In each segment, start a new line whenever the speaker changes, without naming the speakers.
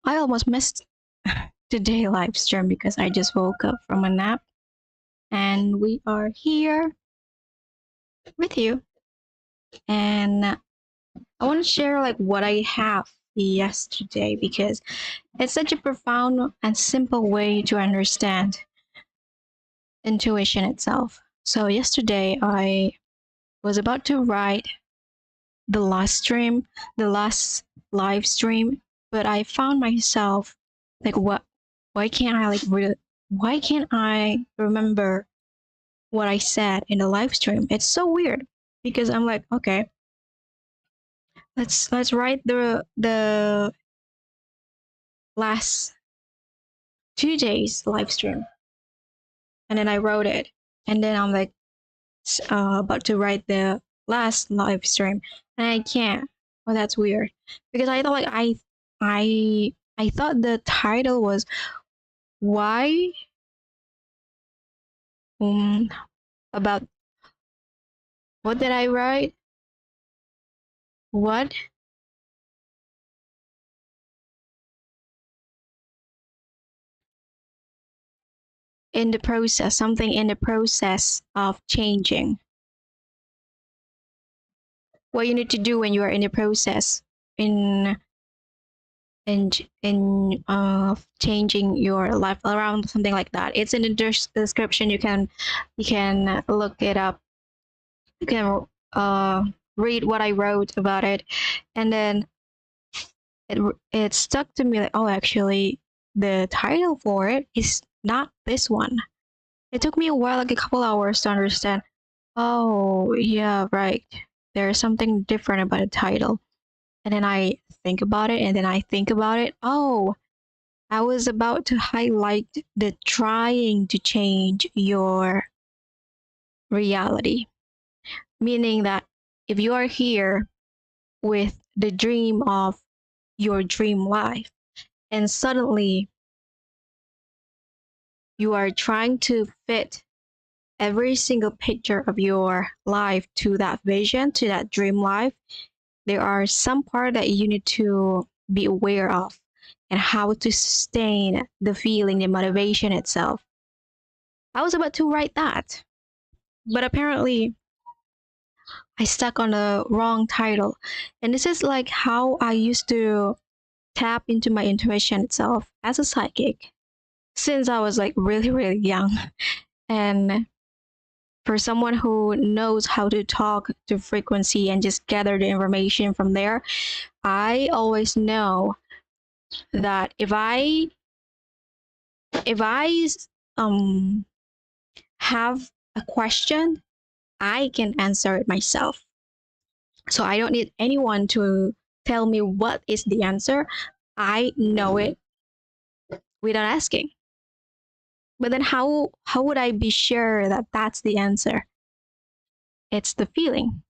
I almost missed today live stream because I just woke up from a nap and we are here with you. And I want to share like what I have yesterday because it's such a profound and simple way to understand intuition itself. So yesterday I was about to write the last live stream, but I found myself like, why can't I why can't I remember what I said in the live stream? It's so weird because I'm like, okay, let's write the last 2 days live stream, and then I wrote it, and then I'm like about to write the last live stream, and I can't. Well, that's weird because I thought like I thought the title was why about what did I write? What? In the process, something in the process of changing. What you need to do when you are in the process in changing your life around, something like that. It's in the description. You can look it up. You can read what I wrote about it, and then it stuck to me like, oh, actually the title for it is not this one. It took me a while, like a couple hours, to understand, oh yeah, right, there's something different about the title. And then I think about it, and then I think about it, oh, I was about to highlight the trying to change your reality, meaning that if you are here with the dream of your dream life, and suddenly you are trying to fit every single picture of your life to that vision, to that dream life, there are some part that you need to be aware of and how to sustain the feeling, the motivation itself. I was about to write that, but apparently I stuck on the wrong title. And this is like how I used to tap into my intuition itself as a psychic since I was like really, really young. And for someone who knows how to talk to frequency and just gather the information from there, I always know that if I have a question, I can answer it myself. So I don't need anyone to tell me what is the answer. I know it without asking. But then how would I be sure that that's the answer? It's the feeling.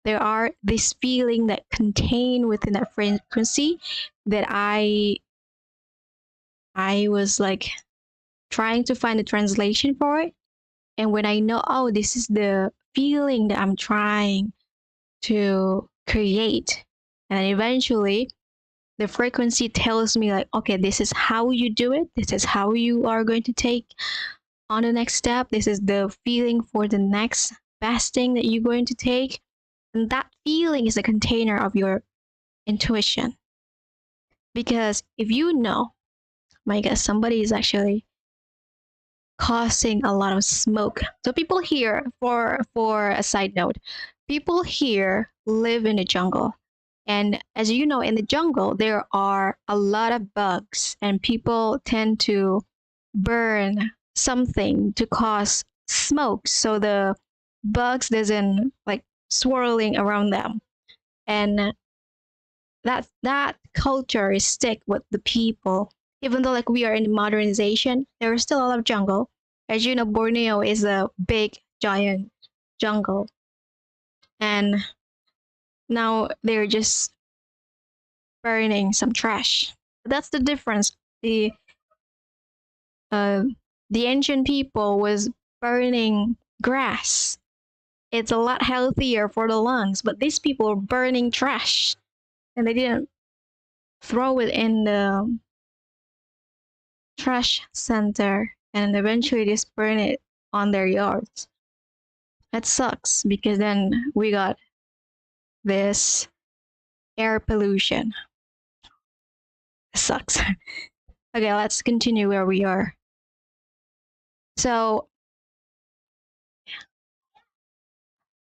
There are this feeling that contain within that frequency that I was like trying to find a translation for it. And when I know, oh, this is the feeling that I'm trying to create, and then eventually the frequency tells me like, okay, this is how you do it. This is how you are going to take on the next step. This is the feeling for the next best thing that you're going to take. And that feeling is the container of your intuition. Because if you know, my guess, somebody is actually causing a lot of smoke. So people here, for a side note, people here live in the jungle. And as you know, in the jungle, there are a lot of bugs, and people tend to burn something to cause smoke so the bugs doesn't like swirling around them. And that culture is stick with the people. Even though like we are in modernization, there is still a lot of jungle. As you know, Borneo is a big giant jungle, and now they're just burning some trash. That's the difference. The ancient people was burning grass. It's a lot healthier for the lungs, but these people are burning trash, and they didn't throw it in the trash center and eventually just burn it on their yards. That sucks because then we got this air pollution. It sucks. Okay, let's continue where we are. So,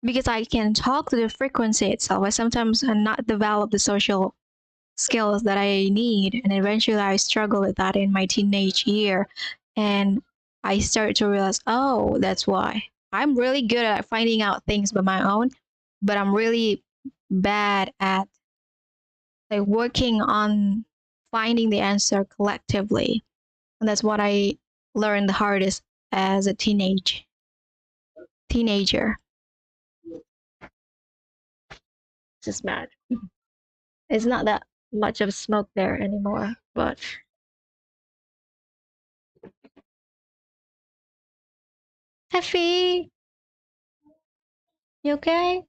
because I can talk to the frequency itself, I sometimes not develop the social skills that I need. And eventually I struggle with that in my teenage year. And I start to realize, oh, that's why. I'm really good at finding out things by my own, but I'm really bad at like working on finding the answer collectively. And that's what I learned the hardest as a teenager. This is bad. It's not that much of smoke there anymore, but Effie, you okay?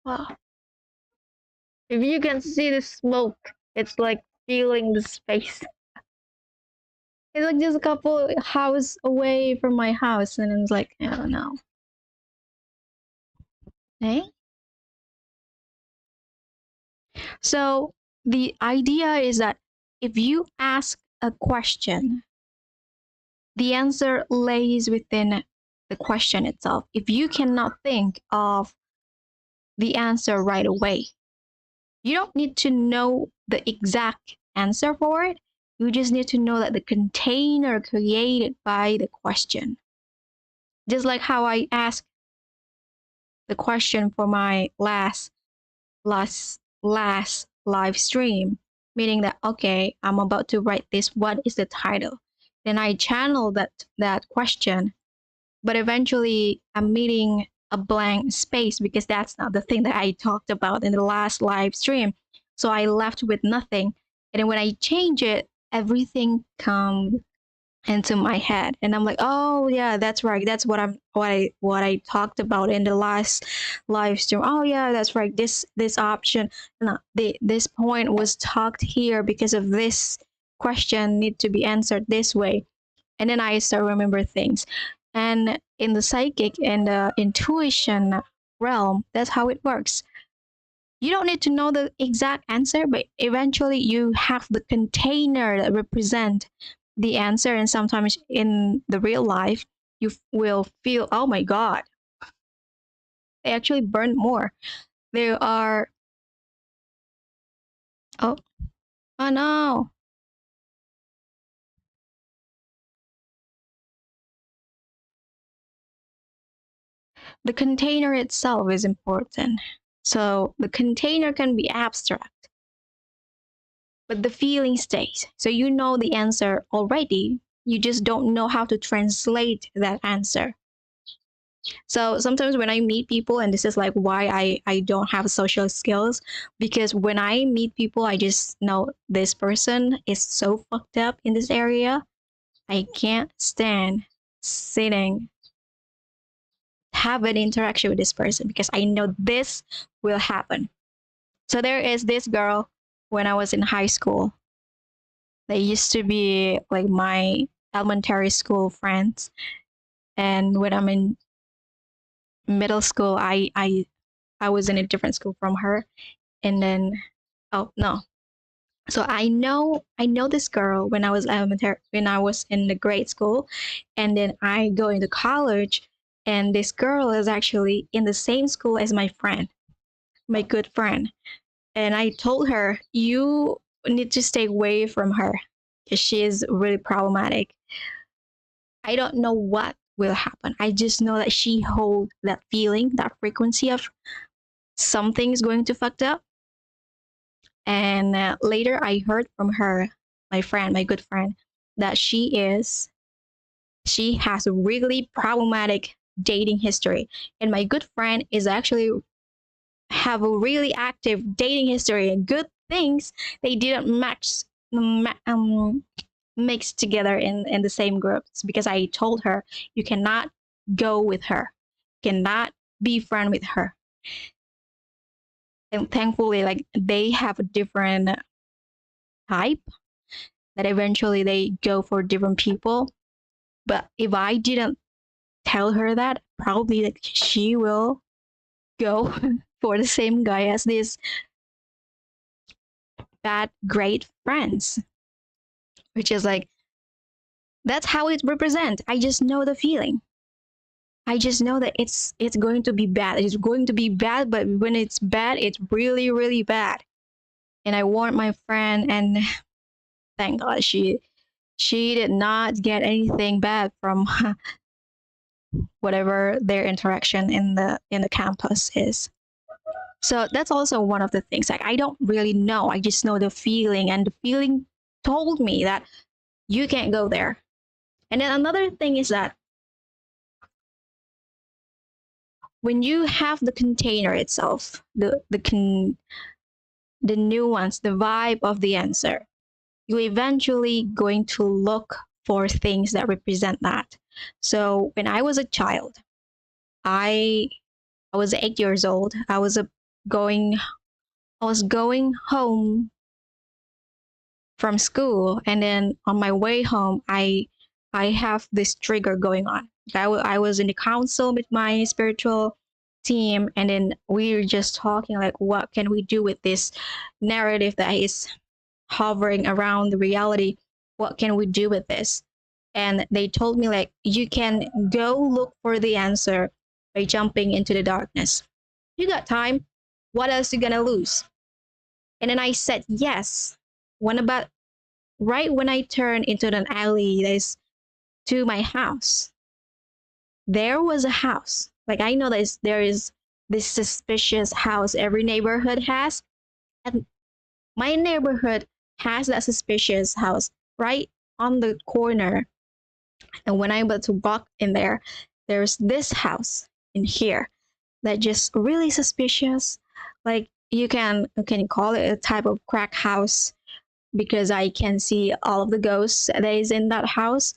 Wow. If you can see the smoke, it's like filling the space. It's like just a couple house away from my house, and it's like, I don't know. Eh? So the idea is that if you ask a question, the answer lays within the question itself. If you cannot think of the answer right away, you don't need to know the exact answer for it. You just need to know that the container created by the question. Just like how I asked the question for my last live stream, meaning that okay, I'm about to write this. What is the title? Then I channel that question, but eventually I'm meeting a blank space because that's not the thing that I talked about in the last live stream. So I left with nothing. And then when I change it, everything comes into my head. And I'm like, oh yeah, that's right. That's what I talked about in the last live stream. Oh yeah, that's right. This option, no, this point was talked here because of this question need to be answered this way. And then I start remember things. And in the psychic and the intuition realm, that's how it works. You don't need to know the exact answer, but eventually you have the container that represent the answer. And sometimes in the real life, you will feel, oh my God, they actually burn more. There are, oh, oh no. The container itself is important. So the container can be abstract, but the feeling stays. So you know the answer already. You just don't know how to translate that answer. So sometimes when I meet people, and this is like why I don't have social skills, because when I meet people, I just know this person is so fucked up in this area. I can't stand sitting, have an interaction with this person because I know this will happen. So there is this girl when I was in high school. They used to be like my elementary school friends. And when I'm in middle school, I was in a different school from her. And then oh no. So I know this girl when I was elementary, when I was in the grade school, and then I go into college, and this girl is actually in the same school as my friend, my good friend. And I told her, you need to stay away from her because she is really problematic. I don't know what will happen. I just know that she holds that feeling, that frequency of something's going to fucked up. And later I heard from her, my friend, my good friend, that she has a really problematic dating history. And my good friend is actually have a really active dating history and good things they didn't mix together in the same groups because I told her you cannot go with her, cannot be friend with her. And thankfully, like they have a different type, that eventually they go for different people. But if I didn't tell her that, probably like she will go for the same guy as these bad great friends, which is like, that's how it represents. I just know the feeling. I just know that it's going to be bad. It's going to be bad, but when it's bad, it's really, really bad. And I warned my friend, and thank God she did not get anything bad from whatever their interaction in the campus is. So that's also one of the things. Like, I don't really know. I just know the feeling, and the feeling told me that you can't go there. And then another thing is that when you have the container itself, the nuance, the vibe of the answer, you're eventually going to look for things that represent that. So when I was a child, I was 8 years old. I was going home from school, and then on my way home, I have this trigger going on. I was in the council with my spiritual team, and then we were just talking like, what can we do with this narrative that is hovering around the reality? What can we do with this? And they told me, like, you can go look for the answer by jumping into the darkness. You got time. What else you gonna lose? And then I said yes. About right when I turned into an alley that is to my house, there was a house. Like, I know that there is this suspicious house every neighborhood has, and my neighborhood has that suspicious house right on the corner. And when I'm about to walk in there, there's this house in here that just really suspicious. Like, you can call it a type of crack house, because I can see all of the ghosts that is in that house.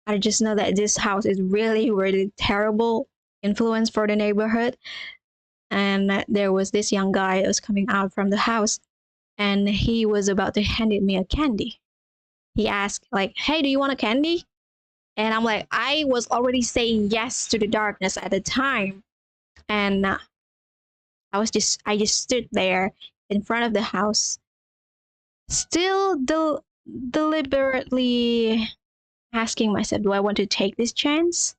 I just know that this house is really, really terrible influence for the neighborhood. And there was this young guy that was coming out from the house, and he was about to hand me a candy. He asked, like, hey, do you want a candy? And I'm like, I was already saying yes to the darkness at the time. And I just stood there in front of the house, still deliberately asking myself, do I want to take this chance?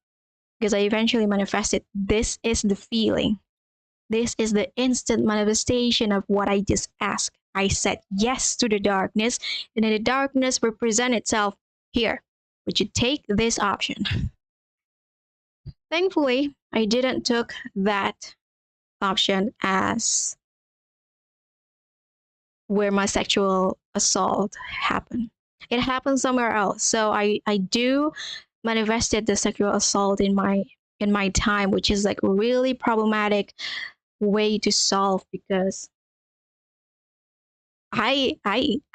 Because I eventually manifested, this is the feeling. This is the instant manifestation of what I just asked. I said yes to the darkness, and then the darkness will present itself here. Would you take this option? Thankfully, I didn't took that option as where my sexual assault happened. It happened somewhere else. So I do manifested the sexual assault in my time, which is like really problematic way to solve, because I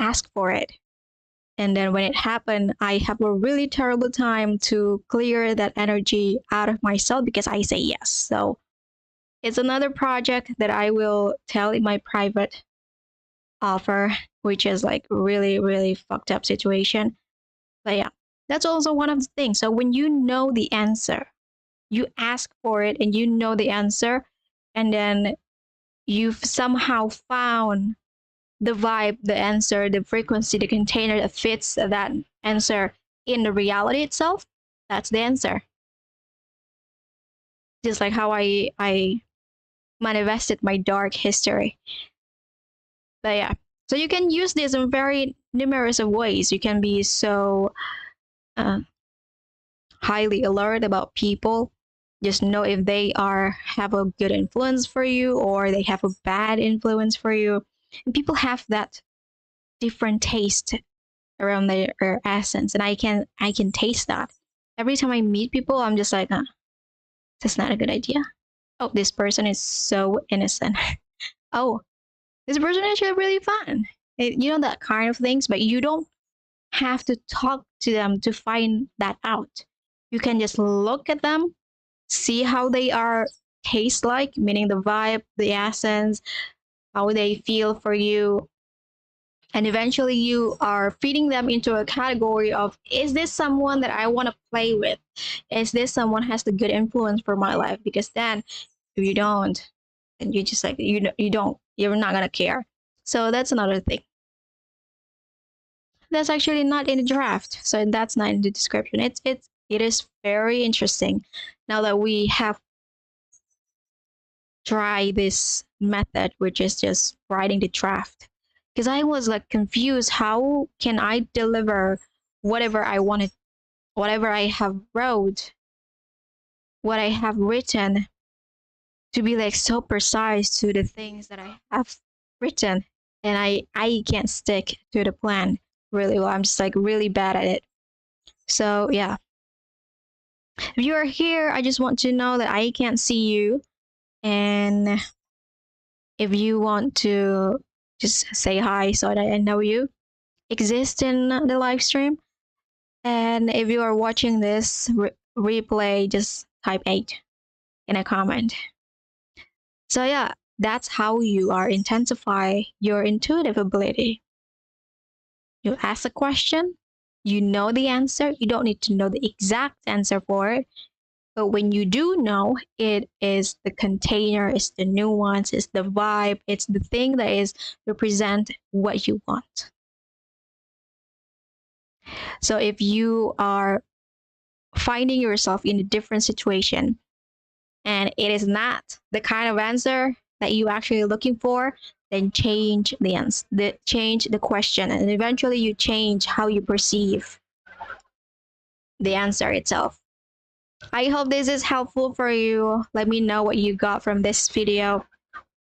asked for it. And then when it happened, I have a really terrible time to clear that energy out of myself, because I say yes. So it's another project that I will tell in my private offer, which is like really, really fucked up situation. But yeah, that's also one of the things. So when you know the answer, you ask for it and you know the answer, and then you've somehow found the vibe, the answer, the frequency, the container that fits that answer in the reality itself, that's the answer. Just like how I manifested my dark history. But yeah, so you can use this in very numerous of ways. You can be so highly alert about people. Just know if they have a good influence for you, or they have a bad influence for you. And people have that different taste around their essence, and I can taste that. Every time I meet people, I'm just like, that's not a good idea. Oh, this person is so innocent. Oh, this person is really fun. You know, that kind of things, but you don't have to talk to them to find that out. You can just look at them, see how they taste like, meaning the vibe, the essence, how they feel for you. And eventually you are feeding them into a category of, is this someone that I want to play with? Is this someone has the good influence for my life? Because then if you don't, and you just like you're not gonna care. So that's another thing. That's actually not in the draft. So that's not in the description. It is very interesting now that we have tried this method, which is just writing the draft. Because I was like confused. How can I deliver whatever I wanted, whatever I have wrote, what I have written, to be like so precise to the things that I have written, and I can't stick to the plan really well. I'm just like really bad at it. So yeah, if you are here, I just want to know that I can't see you, and if you want to just say hi so that I know you exist in the live stream. And if you are watching this replay, just type 8 in a comment. So yeah, that's how you are intensify your intuitive ability. You ask a question, you know the answer. You don't need to know the exact answer for it. But when you do know, it is the container, it's the nuance, it's the vibe, it's the thing that is represent what you want. So if you are finding yourself in a different situation and it is not the kind of answer that you actually looking for, then change the answer, change the question, and eventually you change how you perceive the answer itself. I hope this is helpful for you. Let me know what you got from this video.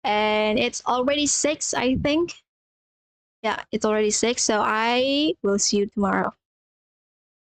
And it's already 6, I think. Yeah, it's already 6, so I will see you tomorrow.